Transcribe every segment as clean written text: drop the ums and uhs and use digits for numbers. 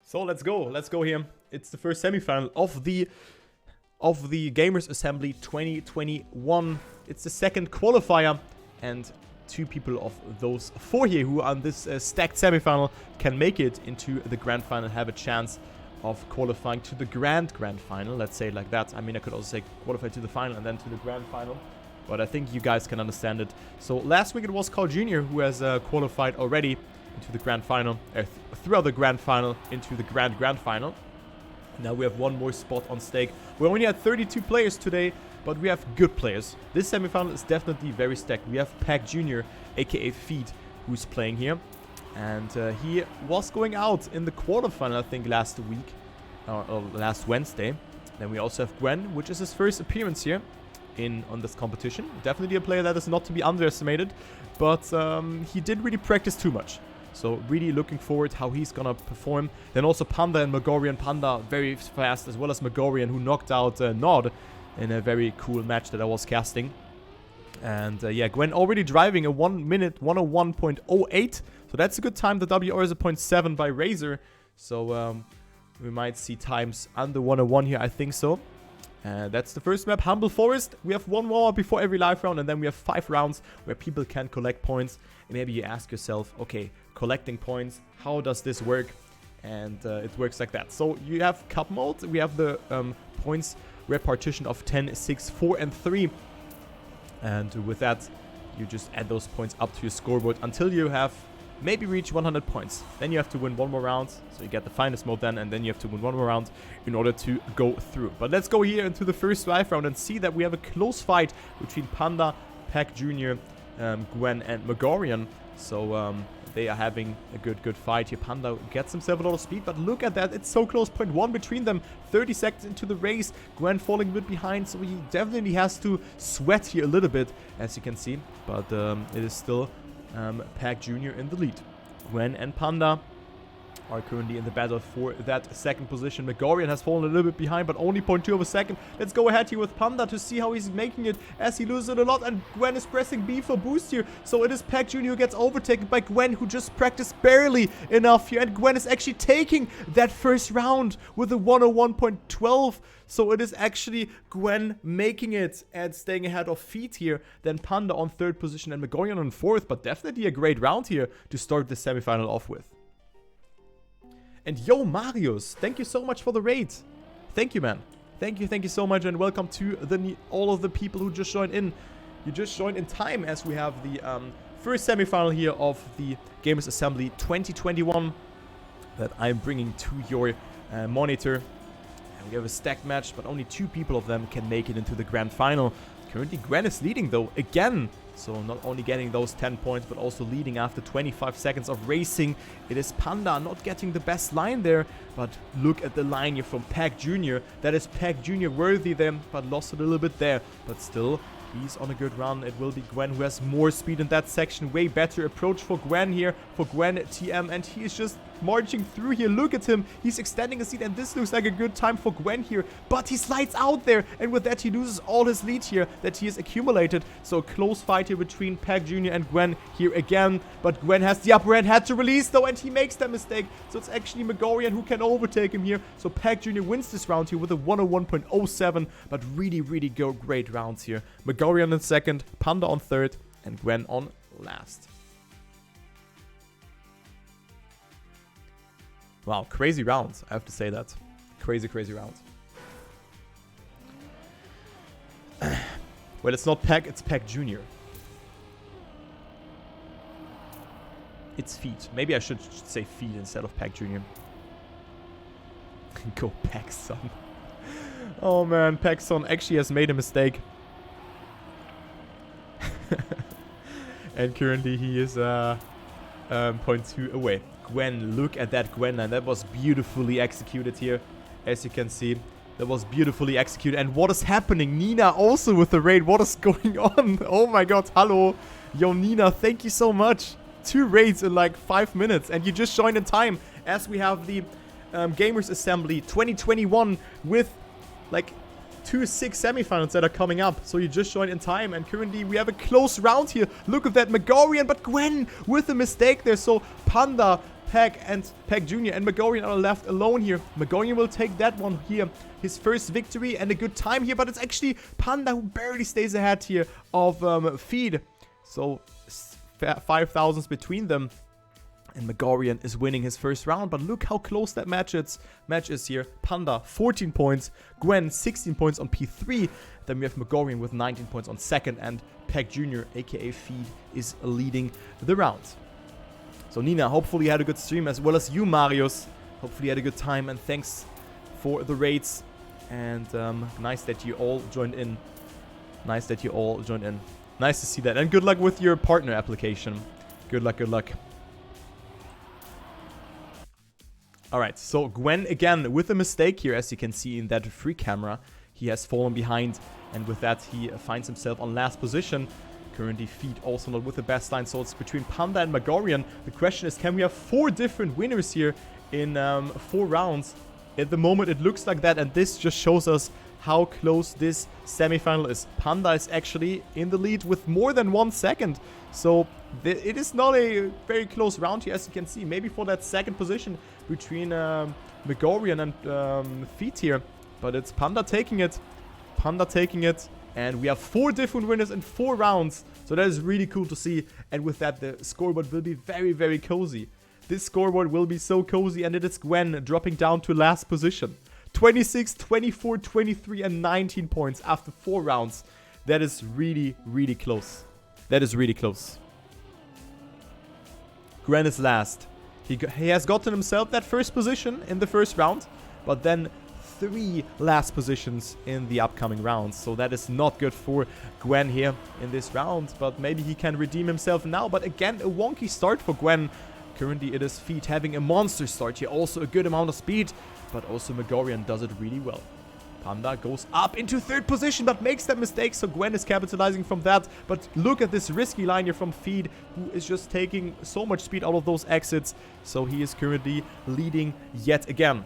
So let's go here. It's the first semifinal of the Gamers Assembly 2021. It's the second qualifier, and 2 people of those 4 here who are on this stacked semifinal can make it into the grand final, have a chance of qualifying to the grand final. Let's say it like that. I mean, I could also say qualify to the final and then to the grand final, but I think you guys can understand it. So last week it was PacJr who has qualified already into the grand final, throughout the grand final into the grand final. Now we have 1 more spot on stake. We only had 32 players today, but we have good players. This semifinal is definitely very stacked. We have PacJr, aka Feed, who's playing here. And he was going out in the quarterfinal, I think, last week, or last Wednesday. Then we also have Gwen, which is his first appearance here on this competition. Definitely a player that is not to be underestimated, but he didn't really practice too much. So really looking forward how he's gonna perform. Then also Pandaa and Magorian. Pandaa very fast, as well as Magorian, who knocked out Nod in a very cool match that I was casting. And yeah, Gwen already driving a 1 minute 101.08. So that's a good time. The WR is a 0.7 by Razor. So we might see times under 101 here, I think so. That's the first map, Humble Forest. We have 1 more before every live round, and then we have 5 rounds where people can collect points. And maybe you ask yourself, okay, collecting points, how does this work? And it works like that. So you have cup mode. We have the points repartition of 10, 6, 4, and 3. And with that, you just add those points up to your scoreboard until you have maybe reach 100 points. Then you have to win 1 more round, so you get the finest mode then, and then you have to win 1 more round in order to go through. But let's go here into the first live round and see that we have a close fight between Pandaa, PacJr, Gwen, and Magorian. So they are having a good fight here. Pandaa gets himself a lot of speed, but look at that, it's so close. 0.1 between them, 30 seconds into the race. Gwen falling a bit behind, so he definitely has to sweat here a little bit, as you can see. But it is still PacJr in the lead. Gwen and Pandaa are currently in the battle for that second position. Magorian has fallen a little bit behind, but only 0.2 of a second. Let's go ahead here with Pandaa to see how he's making it, as he loses it a lot, and Gwen is pressing B for boost here. So it is PacJr who gets overtaken by Gwen, who just practiced barely enough here, and Gwen is actually taking that first round with a 101.12. So it is actually Gwen making it and staying ahead of Feet here. Then Pandaa on 3rd position and Magorian on 4th, but definitely a great round here to start the semifinal off with. And yo, Marius, thank you so much for the raid. Thank you, man. Thank you so much, and welcome to all of the people who just joined in. You just joined in time, as we have the first semifinal here of the Gamers Assembly 2021 that I'm bringing to your monitor. And we have a stacked match, but only 2 people of them can make it into the grand final. Currently, Gwen is leading, though, again. So not only getting those 10 points, but also leading after 25 seconds of racing. It is Pandaa not getting the best line there, but look at the line here from PacJr. That is PacJr worthy then, but lost a little bit there. But still, he's on a good run. It will be Gwen who has more speed in that section. Way better approach for Gwen here, for Gwen TM, and he is just marching through here. Look at him. He's extending his lead, and this looks like a good time for Gwen here, but he slides out there, and with that he loses all his lead here that he has accumulated. So a close fight here between PacJr and Gwen here again, but Gwen has the upper hand, had to release though, and he makes that mistake. So it's actually Magorian who can overtake him here. So PacJr wins this round here with a 101.07, but really great rounds here. Magorian in 2nd, Pandaa on 3rd, and Gwen on last. Wow, crazy rounds, I have to say that. Crazy rounds. Well, it's not Pac, it's PacJr. It's Feet. Maybe I should say Feet instead of PacJr. Go PacSon. Oh man, PacSon actually has made a mistake. And currently he is 0.2 away. Gwen, look at that Gwen line. That was beautifully executed here, as you can see. That was beautifully executed. And what is happening? Nina also with the raid. What is going on? Oh my god, hello. Yo, Nina, thank you so much. 2 raids in like 5 minutes, and you just joined in time, as we have the Gamers Assembly 2021 with like 2 6 semifinals that are coming up. So you just joined in time, and currently we have a close round here. Look at that Magorian, but Gwen with a mistake there. So Pandaa PacJr and Magorian are left alone here. Magorian will take that one here. His first victory and a good time here, but it's actually Pandaa who barely stays ahead here of Feed. So 5,000s between them. And Magorian is winning his first round, but look how close that match is here. Pandaa, 14 points. Gwen, 16 points on P3. Then we have Magorian with 19 points on second, and PacJr, aka Feed, is leading the round. So Nina, hopefully you had a good stream, as well as you, Marius. Hopefully you had a good time, and thanks for the raids. And nice that you all joined in. Nice to see that. And good luck with your partner application. Good luck, good luck. Alright, so Gwen again with a mistake here, as you can see in that free camera. He has fallen behind, and with that he finds himself on last position. Currently Feed also not with the best line, so it's between Pandaa and Magorian. The question is, can we have 4 different winners here in 4 rounds? At the moment it looks like that, and this just shows us how close this semifinal is. Pandaa is actually in the lead with more than 1 second. So it is not a very close round here, as you can see. Maybe for that second position between Magorian and Feet here. But it's Pandaa taking it. And we have 4 different winners in 4 rounds. So that is really cool to see. And with that, the scoreboard will be very, very cozy. This scoreboard will be so cozy. And it is Gwen dropping down to last position. 26, 24, 23, and 19 points after 4 rounds. That is really, really close. Gwen is last. He has gotten himself that first position in the first round, but then 3 last positions in the upcoming rounds. So that is not good for Gwen here in this round, but maybe he can redeem himself now. But again, a wonky start for Gwen. Currently it is Feet having a monster start here. Also a good amount of speed, but also Magorian does it really well. Pandaa goes up into 3rd position, but makes that mistake, so Gwen is capitalizing from that. But look at this risky line here from Feed, who is just taking so much speed out of those exits. So he is currently leading yet again.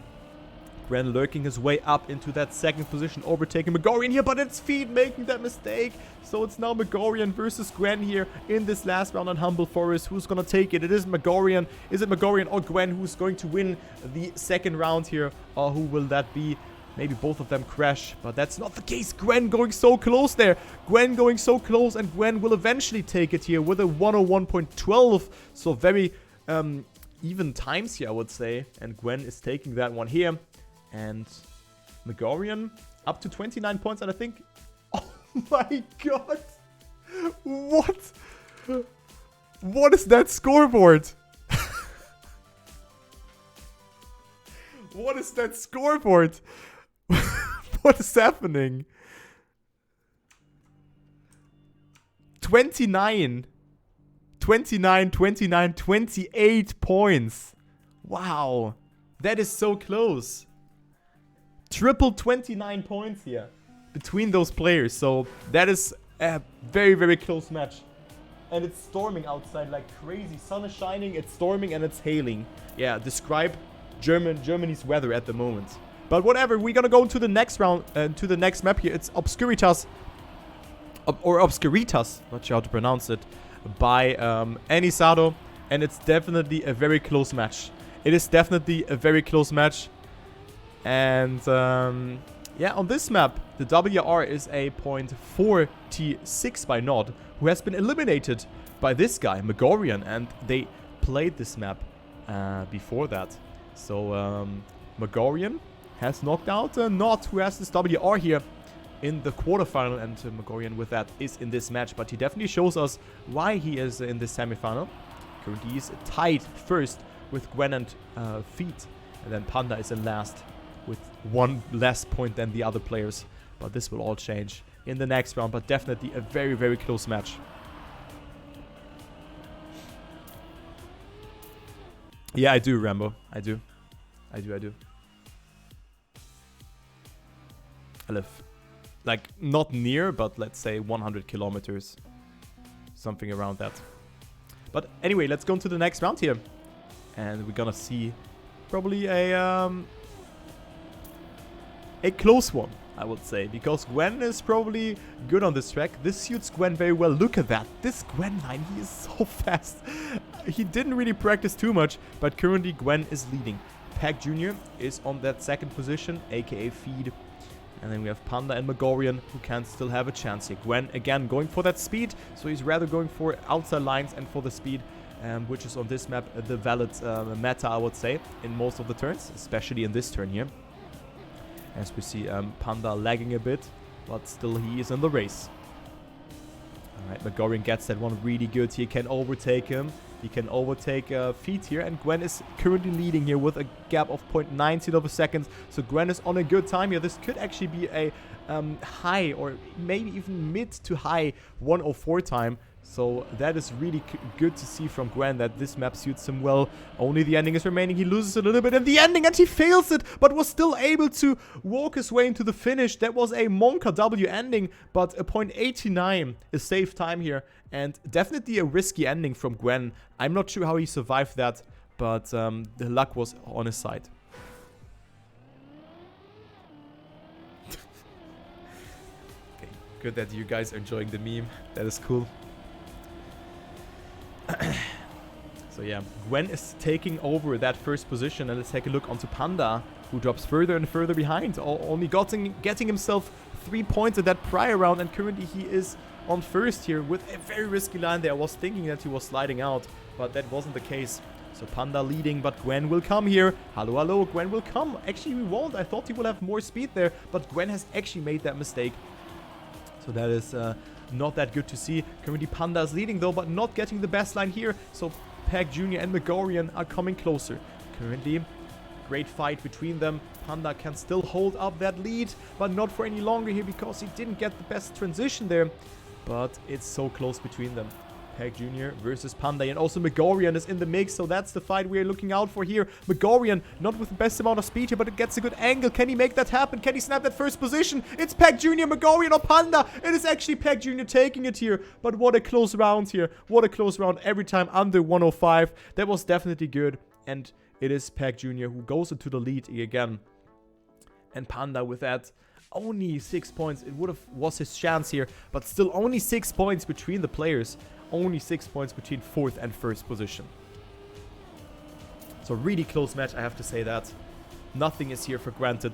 Gwen lurking his way up into that 2nd position, overtaking Magorian here, but it's Feed making that mistake. So it's now Magorian versus Gwen here in this last round on Humble Forest. Who's gonna take it? It is Magorian. Is it Magorian or Gwen who's going to win the 2nd round here? Or who will that be? Maybe both of them crash, but that's not the case. Gwen going so close there. Gwen going so close, and Gwen will eventually take it here with a 101.12. So very even times here, I would say. And Gwen is taking that one here. And Magorian up to 29 points, and I think... Oh my god! What? What is that scoreboard? What is that scoreboard? What is happening? 29, 28 points. Wow. That is so close. Triple 29 points here between those players. So that is a very, very close match. And it's storming outside like crazy. Sun is shining, it's storming, and it's hailing. Yeah, describe Germany's weather at the moment. But whatever, we're gonna go into the next round, to the next map here. It's Obscuritas, or Obscuritas, not sure how to pronounce it, by Anisado, and it's definitely a very close match. It is definitely a very close match, and yeah, on this map, the WR is a 0.46 by Nod, who has been eliminated by this guy, Magorian, and they played this map before that. So Magorian has knocked out Nod, who has this WR here in the quarterfinal, and Magorian with that is in this match. But he definitely shows us why he is in this semifinal. Currently he's tied first with Gwen and Feet, and then Pandaa is in last with 1 less point than the other players. But this will all change in the next round, but definitely a very, very close match. Yeah, I do, Rambo. I do. I live, like, not near, but let's say 100 kilometers. Something around that. But anyway, let's go into the next round here. And we're gonna see probably a close one, I would say. Because Gwen is probably good on this track. This suits Gwen very well. Look at that. This Gwen line, he is so fast. he didn't really practice too much, but currently Gwen is leading. PacJr is on that second position, aka feed. And then we have Pandaa and Magorian, who can still have a chance here. Gwen, again, going for that speed. So he's rather going for outside lines and for the speed, which is on this map the valid meta, I would say, in most of the turns, especially in this turn here. As we see Pandaa lagging a bit, but still he is in the race. Alright, Magorian gets that one really good. He can overtake him. He can overtake Feet here, and Gwen is currently leading here with a gap of 0.19 of a second. So Gwen is on a good time here. This could actually be a high or maybe even mid to high 104 time. So that is really good to see from Gwen, that this map suits him well. Only the ending is remaining. He loses a little bit in the ending and he fails it, but was still able to walk his way into the finish. That was a Monka W ending, but a 0.89 is safe time here. And definitely a risky ending from Gwen. I'm not sure how he survived that, but the luck was on his side. Okay, good that you guys are enjoying the meme. That is cool. So yeah, Gwen is taking over that first position, and let's take a look onto Pandaa, who drops further and further behind, only getting himself 3 points at that prior round, and currently he is on first here with a very risky line there. I was thinking that he was sliding out, but that wasn't the case. So Pandaa leading, but Gwen will come here. Hello, hello, Gwen will come. Actually, we won't. I thought he will have more speed there, but Gwen has actually made that mistake. So that is not that good to see. Currently Pandaa is leading though, but not getting the best line here. So PacJr and Magorian are coming closer. Currently, great fight between them. Pandaa can still hold up that lead, but not for any longer here because he didn't get the best transition there. But it's so close between them. PacJr versus Pandaa, and also Magorian is in the mix, so that's the fight we're looking out for here. Magorian, not with the best amount of speed here, but it gets a good angle. Can he make that happen? Can he snap that first position? It's PacJr, Magorian, or Pandaa. It is actually PacJr taking it here, but what a close round here. What a close round every time under 105. That was definitely good, and it is PacJr who goes into the lead again. And Pandaa with that, only 6 points. It was his chance here, but still only 6 points between the players. Only 6 points between 4th and 1st position. So really close match, I have to say that. Nothing is here for granted.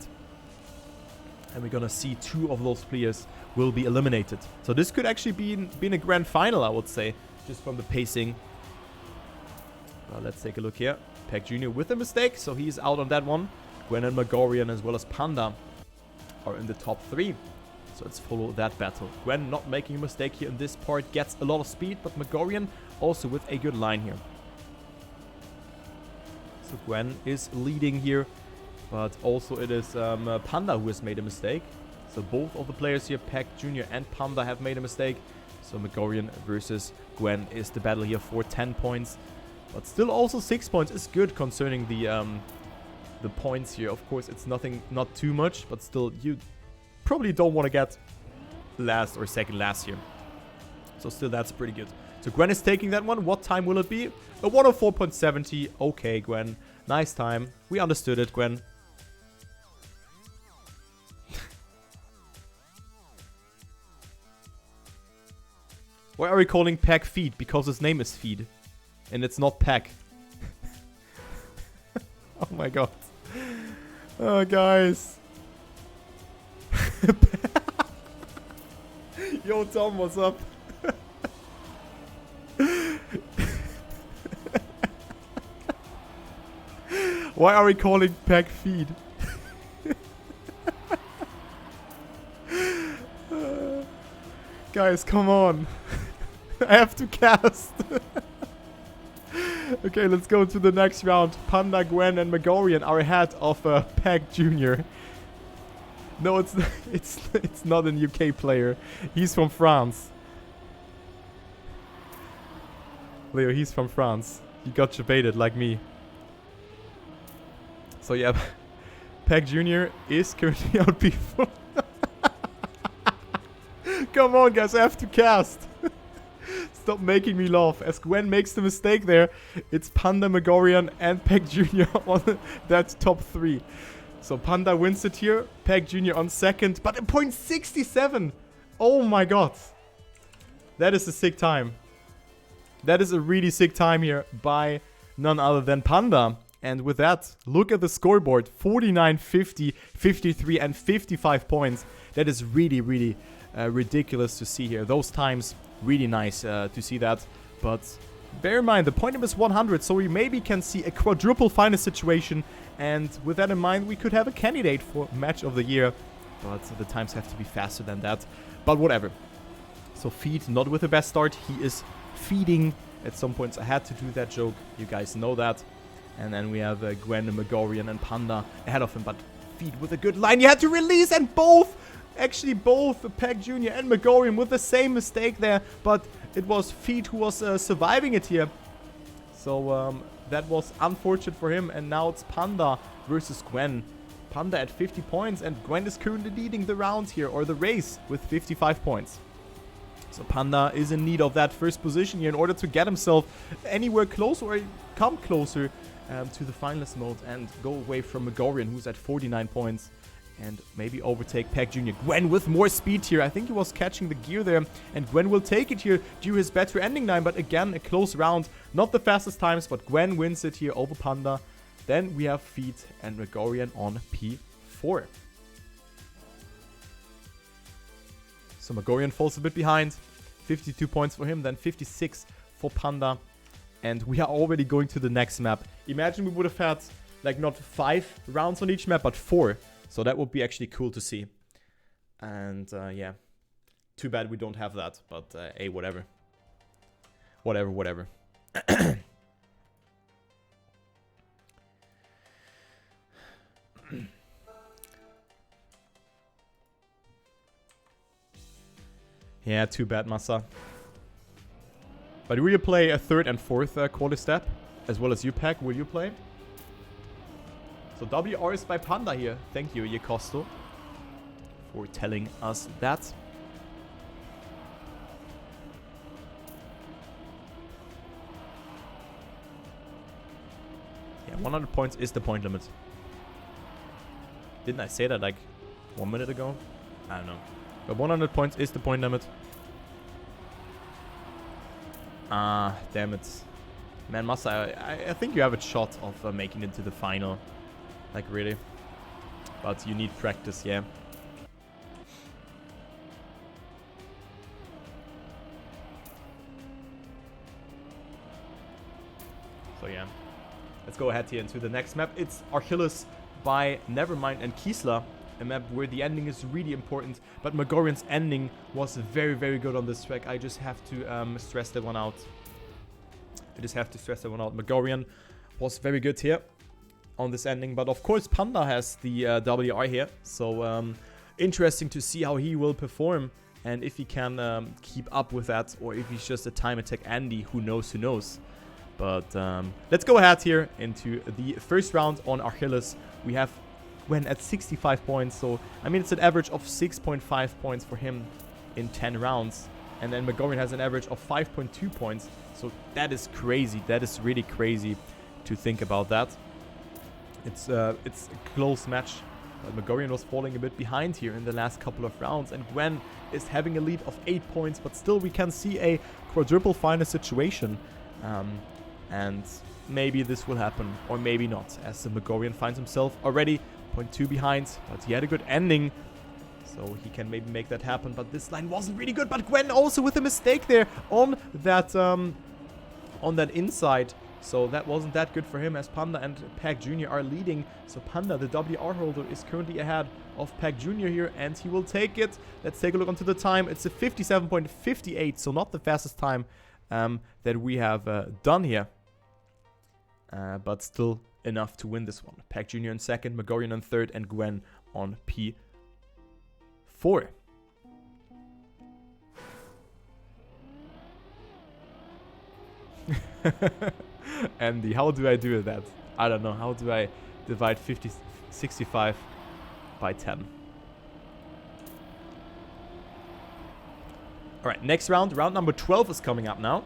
And we're gonna see 2 of those players will be eliminated. So this could actually be a grand final, I would say, just from the pacing. Well, let's take a look here. PacJr with a mistake, so he's out on that one. Gwen and Magorian as well as Pandaa are in the top 3. So let's follow that battle. Gwen not making a mistake here in this part, gets a lot of speed, but Magorian also with a good line here. So Gwen is leading here, but also it is Pandaa who has made a mistake. So both of the players here, PacJr and Pandaa, have made a mistake. So Magorian versus Gwen is the battle here for 10 points. But still also 6 points is good concerning the points here. Of course, it's not too much, but still you probably don't want to get last or second last here. So still that's pretty good. So Gwen is taking that one. What time will it be? A 104.70. Okay, Gwen. Nice time. We understood it, Gwen. Why are we calling Pac Feed? Because his name is Feed. And it's not Pac. Oh my god. Oh, guys. Yo, Tom, what's up? Why are we calling Pac Feed? Guys, come on. I have to cast. Okay, let's go to the next round. Pandaa, Gwen, and Magorian are ahead of PacJr. No, it's not an UK player. He's from France. Leo, he's from France. He got debated like me. So yeah, PacJr is currently out before. Come on, guys, I have to cast. Stop making me laugh. As Gwen makes the mistake there, it's Pandaa, Magorian, and PacJr on that top 3. So Pandaa wins it here. PacJr on second, but a 0.67. Oh my god. That is a sick time. That is a really sick time here by none other than Pandaa. And with that, look at the scoreboard. 49, 50, 53, and 55 points. That is really, really ridiculous to see here. Those times, really nice to see that. But bear in mind, the point limit is 100, so we maybe can see a quadruple final situation. And with that in mind, we could have a candidate for Match of the Year. But the times have to be faster than that. But whatever. So Feed, not with the best start. He is feeding at some points. I had to do that joke. You guys know that. And then we have Gwen, Magorian, and Pandaa ahead of him. But Feed with a good line. You had to release, and both PacJr and Magorian with the same mistake there. But it was Feed who was surviving it here. So that was unfortunate for him. And now it's Pandaa versus Gwen. Pandaa at 50 points, and Gwen is currently leading the round here, or the race, with 55 points. So Pandaa is in need of that first position here in order to get himself anywhere close or come closer to the finalist mode and go away from Magorian, who's at 49 points, and maybe overtake PacJr. Gwen with more speed here. I think he was catching the gear there, and Gwen will take it here due to his better ending time. But again, a close round. Not the fastest times, but Gwen wins it here over Pandaa. Then we have Feed and Magorian on P4. So Magorian falls a bit behind. 52 points for him, then 56 for Pandaa. And we are already going to the next map. Imagine we would have had, like, not 5 rounds on each map, but 4. So that would be actually cool to see. And, yeah. Too bad we don't have that. But, hey, whatever. Whatever. Yeah, too bad, Massa. But will you play a 3rd and 4th quali step? As well as you, Pac? Will you play? So WR is by Pandaa here. Thank you, Yekosto, for telling us that. Yeah, 100 points is the point limit. Didn't I say that like 1 minute ago? I don't know. But 100 points is the point limit. Ah, damn it. Man, Massa, I think you have a shot of making it to the final. Like, really. But you need practice, yeah. So, yeah. Let's go ahead here into the next map. It's Achilles by Nevermind and Kiesler. A map where the ending is really important, but Magorian's ending was very, very good on this track. I just have to stress that one out. Magorian was very good here on this ending, but of course Pandaa has the WR here, so interesting to see how he will perform and if he can keep up with that, or if he's just a time attack Andy. Who knows. But let's go ahead here into the first round on Achilles. We have Gwen at 65 points, so I mean it's an average of 6.5 points for him in 10 rounds, and then Magorian has an average of 5.2 points, so that is crazy. That is really crazy to think about that. It's a close match, but Magorian was falling a bit behind here in the last couple of rounds, and Gwen is having a lead of 8 points, but still we can see a quadruple final situation, and maybe this will happen, or maybe not, as the Magorian finds himself already 0.2 behind, but he had a good ending, so he can maybe make that happen. But this line wasn't really good, but Gwen also with a mistake there on that inside, so that wasn't that good for him, as Pandaa and PacJr are leading. So Pandaa, the WR holder, is currently ahead of PacJr here, and he will take it. Let's take a look onto the time. It's a 57.58, so not the fastest time that we have done here, but still enough to win this one. PacJr in second, Magorian in third, and Gwen on P4. Andy, how do I do that? I don't know. How do I divide 65 by 10? Alright, next round. Round number 12 is coming up now.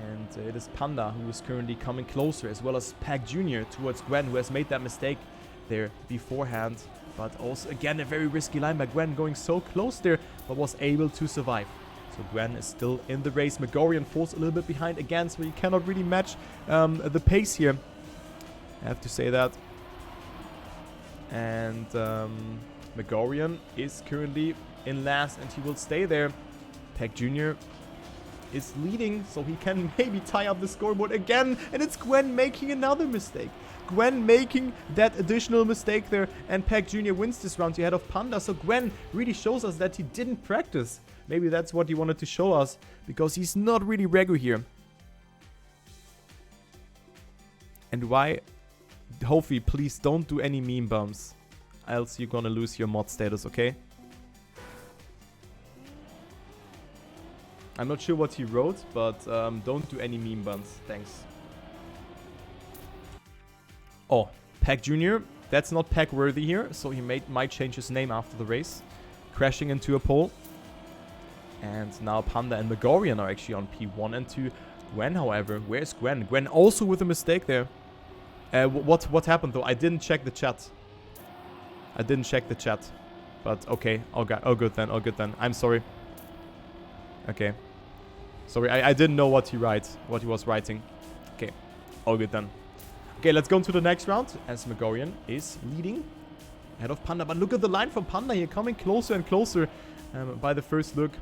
And it is Pandaa who is currently coming closer, as well as PacJr towards Gwen, who has made that mistake there beforehand. But also, again, a very risky line by Gwen, going so close there, but was able to survive. So Gwen is still in the race. Magorian falls a little bit behind again, so he cannot really match the pace here. I have to say that. And Magorian is currently in last, and he will stay there. PacJr is leading, so he can maybe tie up the scoreboard again. And it's Gwen making another mistake. Gwen making that additional mistake there, and PacJr wins this round ahead of Pandaa. So Gwen really shows us that he didn't practice. Maybe that's what he wanted to show us, because he's not really regular here. And why? Hopefully, please don't do any meme bumps, else you're gonna lose your mod status, okay? I'm not sure what he wrote, but don't do any meme bumps. Thanks. Oh, PacJr. That's not pack worthy here, so he might change his name after the race. Crashing into a pole. And now Pandaa and Magorian are actually on P1 and 2. Gwen, however, where's Gwen? Gwen also with a mistake there. What happened though? I didn't check the chat. But okay, all good then. I'm sorry. Okay. Sorry, I didn't know what he was writing. Okay, all good then. Okay, let's go into the next round as Magorian is leading ahead of Pandaa. But look at the line from Pandaa here, coming closer and closer by the first look.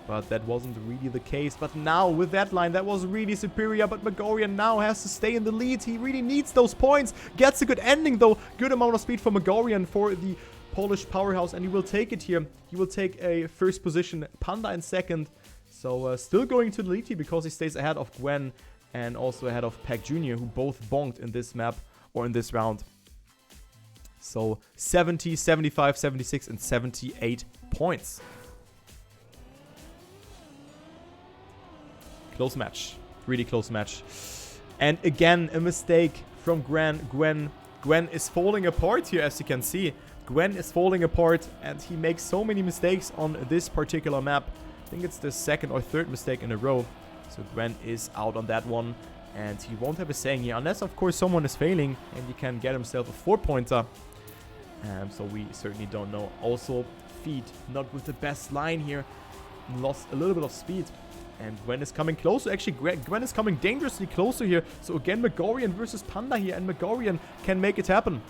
But that wasn't really the case. But now with that line, that was really superior. But Magorian now has to stay in the lead. He really needs those points. Gets a good ending though. Good amount of speed for Magorian for the Polish powerhouse. And he will take it here. He will take a first position. Pandaa in second. So still going to the lead here because he stays ahead of Gwen and also ahead of PacJr, who both bonked in this map or in this round. So 70, 75, 76 and 78 points. Close match. Really close match. And again, a mistake from Gwen. Gwen is falling apart here, as you can see. Gwen is falling apart and he makes so many mistakes on this particular map. I think it's the second or third mistake in a row. So Gwen is out on that one. And he won't have a saying here. Unless, of course, someone is failing and he can get himself a 4-pointer. So we certainly don't know. Also, feet not with the best line here. Lost a little bit of speed. And Gwen is coming closer. Actually, Gwen is coming dangerously closer here. So again, Magorian versus Pandaa here. And Magorian can make it happen.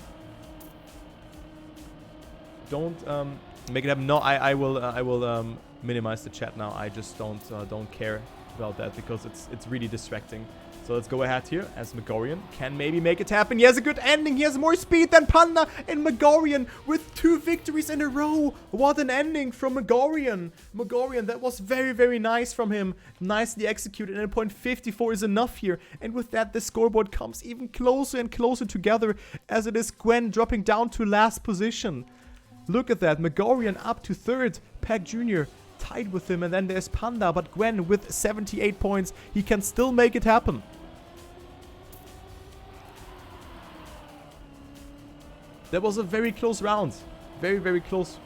Don't make it happen. No, I will minimize the chat now. I just don't care about that because it's really distracting. So let's go ahead here as Magorian can maybe make it happen. He has a good ending. He has more speed than Pandaa, and Magorian with 2 victories in a row. What an ending from Magorian. Magorian, that was very, very nice from him. Nicely executed, and a point 54 is enough here. And with that, the scoreboard comes even closer and closer together as it is Gwen dropping down to last position. Look at that. Magorian up to third. PacJr tied with him, and then there's Pandaa, but Gwen with 78 points. He can still make it happen. That was a very close round. Very, very close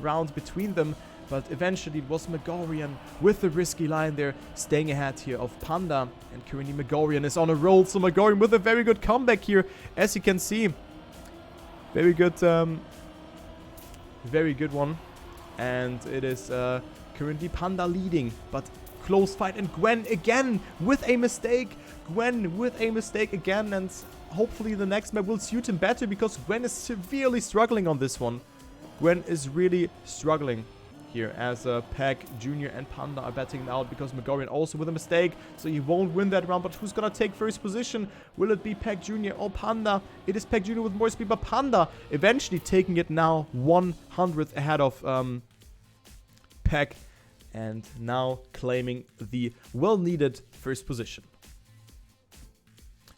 round between them. But eventually it was Magorian with the risky line there, staying ahead here of Pandaa. And currently Magorian is on a roll. So Magorian with a very good comeback here, as you can see. Very good one. And it is currently Pandaa leading. But close fight. And Gwen again with a mistake. Gwen with a mistake again. And hopefully the next map will suit him better, because Gwen is severely struggling on this one. Gwen is really struggling here as PacJr and Pandaa are batting out, because Magorian also with a mistake, so he won't win that round. But who's gonna take first position? Will it be PacJr or Pandaa? It is PacJr with more speed, but Pandaa eventually taking it now 100th ahead of Pac, and now claiming the well-needed first position.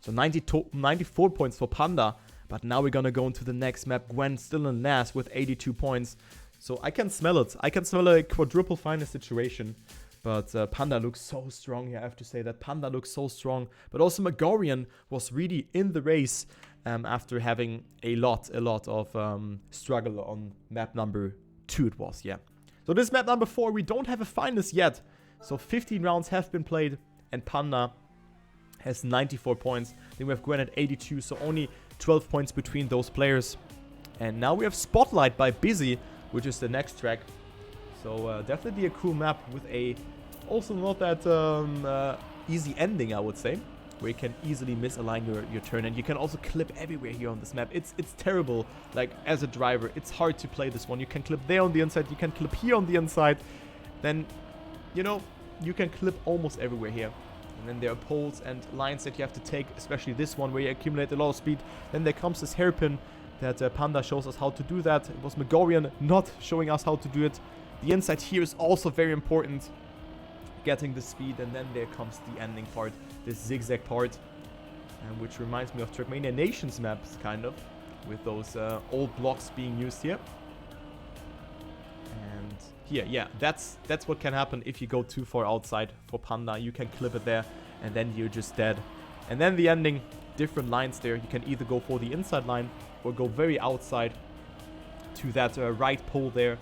So 94 points for Pandaa. But now we're gonna go into the next map. Gwen still in last with 82 points. So I can smell it. I can smell a quadruple final situation. But Pandaa looks so strong here. I have to say that Pandaa looks so strong. But also Magorian was really in the race after having a lot of struggle on map number 2 it was, yeah. So this map number 4, we don't have a finalist yet. So 15 rounds have been played, and Pandaa has 94 points. Then we have Gwen at 82, so only 12 points between those players. And now we have Spotlight by Busy, which is the next track. So definitely a cool map with a Also not that easy ending, I would say, where you can easily misalign your turn, and you can also clip everywhere here on this map. It's terrible. Like, as a driver, it's hard to play this one. You can clip there on the inside, you can clip here on the inside, then, you know, you can clip almost everywhere here. And then there are poles and lines that you have to take, especially this one where you accumulate a lot of speed. Then there comes this hairpin that Pandaa shows us how to do that. It was Magorian not showing us how to do it. The inside here is also very important, getting the speed, and then there comes the ending part, this zigzag part, which reminds me of Trackmania Nations maps, kind of, with those old blocks being used here. And here, yeah, that's what can happen if you go too far outside for Pandaa. You can clip it there, and then you're just dead. And then the ending, different lines there. You can either go for the inside line or go very outside to that right pole there,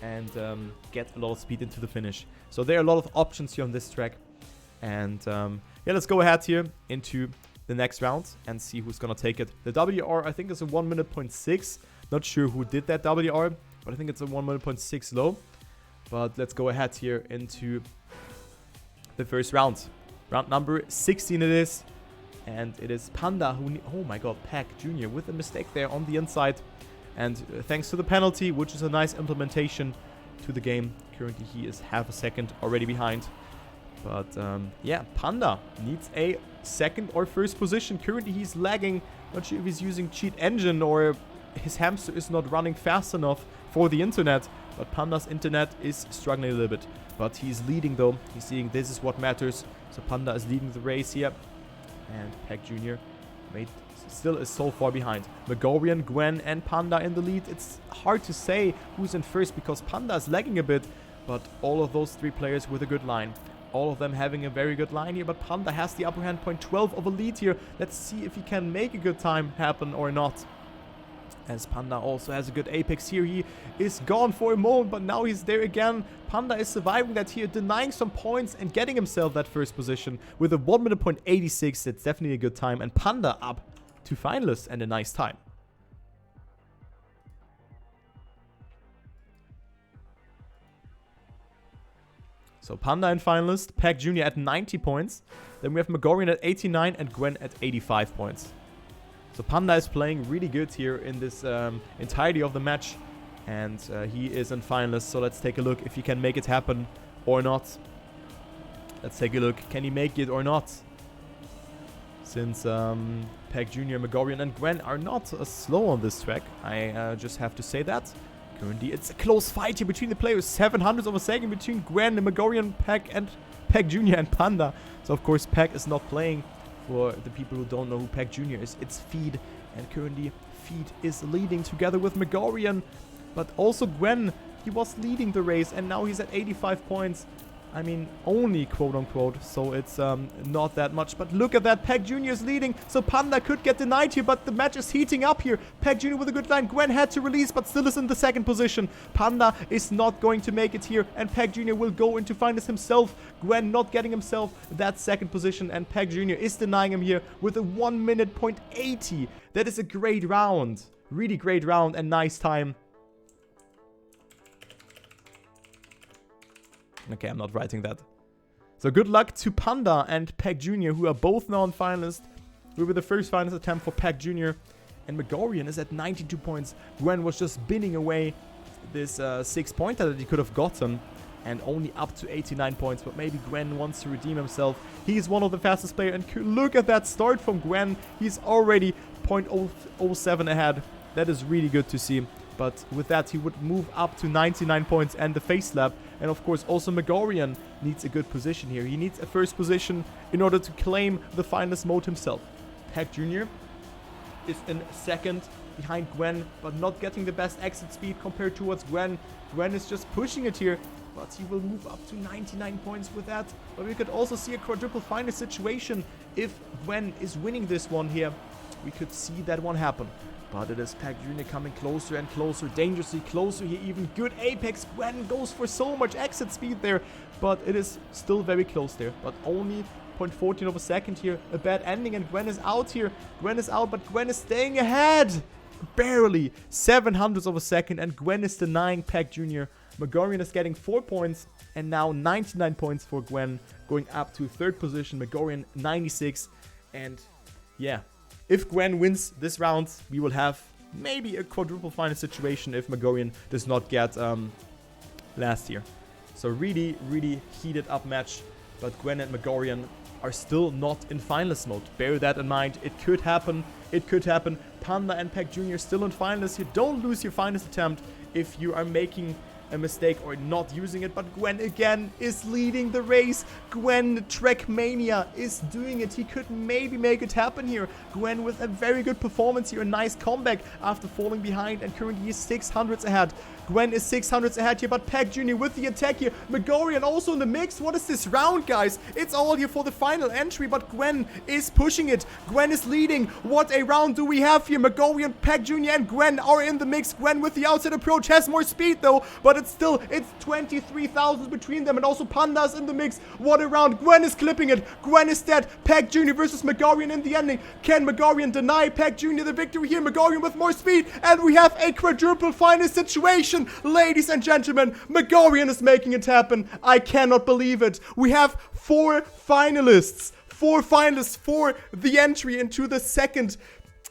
and get a lot of speed into the finish. So there are a lot of options here on this track. And yeah, let's go ahead here into the next round and see who's gonna take it. The WR, I think, is a 1 minute point 6. Not sure who did that WR, but I think it's a 1 minute point 6 low. But let's go ahead here into the first round. Round number 16 it is. And it is Pandaa who... Oh my god, PacJr with a mistake there on the inside. And thanks to the penalty, which is a nice implementation to the game. Currently, he is half a second already behind. But yeah, Pandaa needs a second or first position. Currently, he's lagging. Not sure if he's using cheat engine or his hamster is not running fast enough for the internet. But Pandaa's internet is struggling a little bit. But he's leading though. He's seeing this is what matters. So Pandaa is leading the race here. And PacJr still is so far behind. Magorian, Gwen, and Pandaa in the lead. It's hard to say who's in first because Pandaa is lagging a bit, but all of those three players with a good line. All of them having a very good line here, but Pandaa has the upper hand, 0.12 of a lead here. Let's see if he can make a good time happen or not. As Pandaa also has a good apex here. He is gone for a moment, but now he's there again. Pandaa is surviving that here, denying some points and getting himself that first position with a 1 minute point 86. It's definitely a good time, and Pandaa up to finalists and a nice time. So Pandaa in finalist, PacJr at 90 points. Then we have Magorian at 89 and Gwen at 85 points. So Pandaa is playing really good here in this entirety of the match. And he is in finalist. So let's take a look if he can make it happen or not. Let's take a look. Can he make it or not? Since PacJr, Magorian, and Gwen are not slow on this track. I just have to say that. Currently, it's a close fight here between the players. 700 of a second between Gwen, Magorian, PacJr, and Pandaa. So, of course, Pac is not playing. For the people who don't know who PacJr is, it's Feed. And currently, Feed is leading together with Magorian. But also Gwen, he was leading the race, and now he's at 85 points. I mean, only quote-unquote, so it's not that much. But look at that, PacJr is leading, so Pandaa could get denied here, but the match is heating up here. PacJr with a good line. Gwen had to release, but still is in the second position. Pandaa is not going to make it here, and PacJr will go into finals himself. Gwen not getting himself that second position, and PacJr is denying him here with a 1 minute point 80. That is a great round. Really great round and nice time. Okay, I'm not writing that. So good luck to Pandaa and PacJr, who are both now in finalist. We were the first finalist attempt for PacJr. And Magorian is at 92 points. Gwen was just binning away this 6-pointer that he could have gotten. And only up to 89 points. But maybe Gwen wants to redeem himself. He's one of the fastest players. And look at that start from Gwen. He's already 0.007 ahead. That is really good to see. But with that, he would move up to 99 points and the face slap. And of course, also Magorian needs a good position here. He needs a first position in order to claim the finalist mode himself. PacJr is in second behind Gwen, but not getting the best exit speed compared towards Gwen. Gwen is just pushing it here, but he will move up to 99 points with that. But we could also see a quadruple finalist situation. If Gwen is winning this one here, we could see that one happen. But it is PacJr coming closer and closer, dangerously closer here, even good apex. Gwen goes for so much exit speed there, but it is still very close there. But only 0.14 of a second here, a bad ending, and Gwen is out here. Gwen is out, but Gwen is staying ahead. Barely 700 of a second, and Gwen is denying PacJr Magorian is getting 4 points, and now 99 points for Gwen, going up to 3rd position. Magorian 96, and yeah, if Gwen wins this round, we will have maybe a quadruple final situation if Magorian does not get last year. So really, really heated up match, but Gwen and Magorian are still not in finalist mode. Bear that in mind. It could happen. It could happen. Pandaa and PacJr still in finalists. You don't lose your finalist attempt if you are making a mistake or not using it. But Gwen again is leading the race. Gwen, Trackmania, is doing it. He could maybe make it happen here. Gwen with a very good performance here. A nice comeback after falling behind, and currently he's 600s ahead. Gwen is 600s ahead here, but PacJr with the attack here. Magorian also in the mix. What is this round, guys? It's all here for the final entry, but Gwen is pushing it. Gwen is leading. What a round do we have here? Magorian, PacJr, and Gwen are in the mix. Gwen with the outside approach has more speed, though, but it's 23,000 between them, and also Panda's in the mix. What a round. Gwen is clipping it. Gwen is dead. PacJr versus Magorian in the ending. Can Magorian deny PacJr the victory here? Magorian with more speed, and we have a quadruple final situation. Ladies and gentlemen, Magorian is making it happen. I cannot believe it. We have 4 finalists. 4 finalists for the entry into the second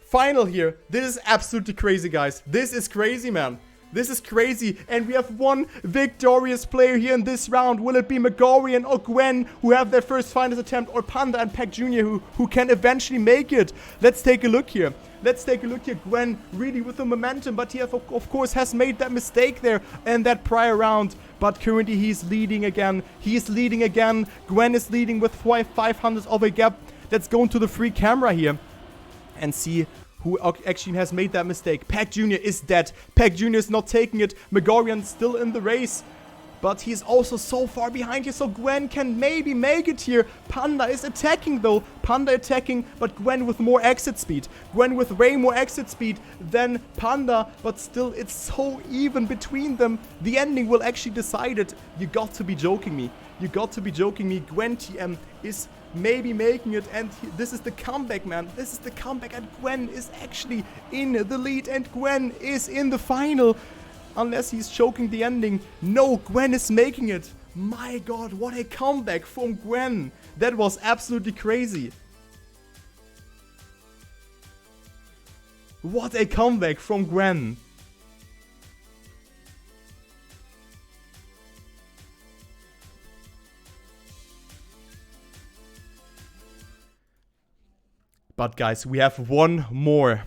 final here. This is absolutely crazy, guys. This is crazy, man. This is crazy. And we have one victorious player here in this round. Will it be Magorian or Gwen who have their first finals attempt, or Pandaa and PacJr who can eventually make it? Let's take a look here. Let's take a look here. Gwen really with the momentum, but he of course has made that mistake there in that prior round. But currently he's leading again. He's leading again. Gwen is leading with 500 of a gap. Let's go into the free camera here and see who actually has made that mistake. PacJr is dead. PacJr is not taking it. Magorian still in the race, but he's also so far behind here, so Gwen can maybe make it here. Pandaa is attacking, though. Pandaa attacking, but Gwen with more exit speed. Gwen with way more exit speed than Pandaa, but still, it's so even between them. The ending will actually decide it. You got to be joking me. You got to be joking me. Gwen TM is maybe making it, and this is the comeback, man. This is the comeback, and Gwen is actually in the lead, and Gwen is in the final. Unless he's choking the ending. No, Gwen is making it. My god, what a comeback from Gwen. That was absolutely crazy. What a comeback from Gwen. But guys, we have one more.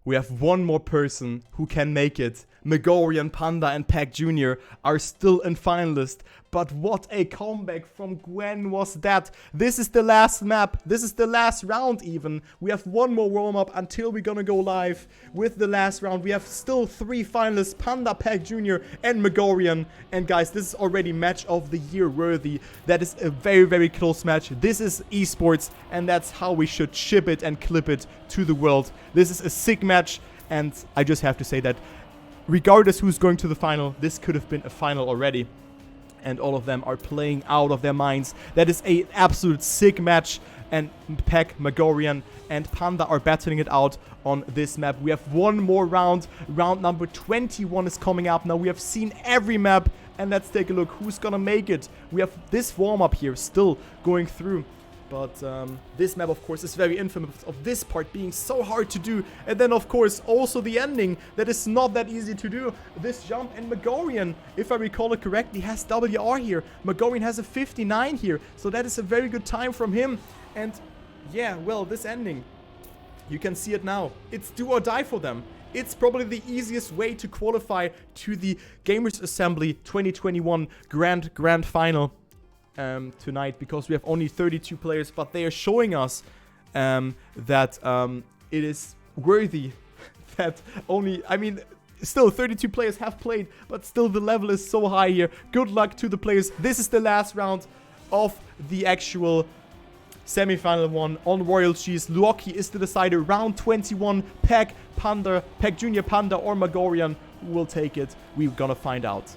We have one more person who can make it. Magorian, Pandaa, and PacJr are still in finalist. But what a comeback from Gwen was that. This is the last map. This is the last round even. We have one more warm-up until we're gonna go live with the last round. We have still 3 finalists, Pandaa, PacJr, and Magorian. And guys, this is already match of the year worthy. That is a very, very close match. This is esports, and that's how we should ship it and clip it to the world. This is a sick match, and I just have to say that regardless who's going to the final, this could have been a final already. And all of them are playing out of their minds. That is an absolute sick match. And Pac, Magorian, and Pandaa are battling it out on this map. We have one more round. Round number 21 is coming up. Now we have seen every map. And let's take a look who's gonna make it. We have this warm-up here still going through. But this map, of course, is very infamous of this part being so hard to do. And then, of course, also the ending that is not that easy to do. This jump, and Magorian, if I recall it correctly, has WR here. Magorian has a 59 here. So that is a very good time from him. And yeah, well, this ending, you can see it now. It's do or die for them. It's probably the easiest way to qualify to the Gamers Assembly 2021 Grand Final. Tonight, because we have only 32 players, but they are showing us that it is worthy that only, I mean, still 32 players have played, but still the level is so high here. Good luck to the players. This is the last round of the actual semi-final one on Royal Cheese. Luoki is the decider. Round 21, PacJr, Pandaa, or Magorian. Who will take it? We're gonna find out.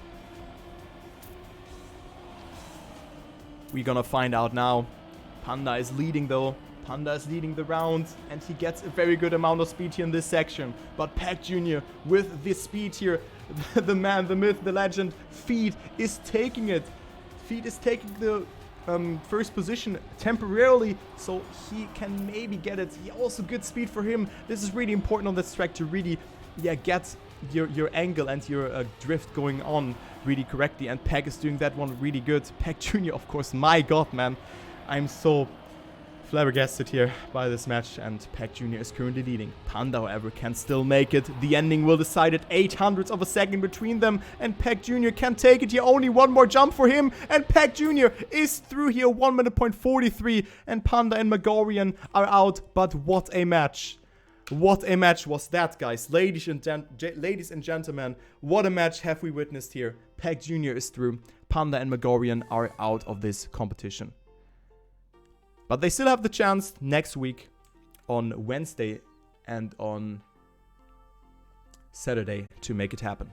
We're gonna find out now. Pandaa is leading though. Pandaa is leading the round, and he gets a very good amount of speed here in this section. But PacJr with the speed here, the man, the myth, the legend, Feed is taking it. Feed is taking the first position temporarily, so he can maybe get it. He also good speed for him. This is really important on this track to really, get your angle and your drift going on really correctly. And Pac is doing that one really good. PacJr, of course, my god, man. I'm so flabbergasted here by this match, and PacJr is currently leading. Pandaa, however, can still make it. The ending will decide it. 800ths of a second between them, and PacJr can take it here. Only one more jump for him, and PacJr is through here. 1 minute point 43, and Pandaa and Magorian are out. But what a match. What a match was that, guys. Ladies and gentlemen, what a match have we witnessed here. PacJr is through. Pandaa and Magorian are out of this competition. But they still have the chance next week on Wednesday and on Saturday to make it happen.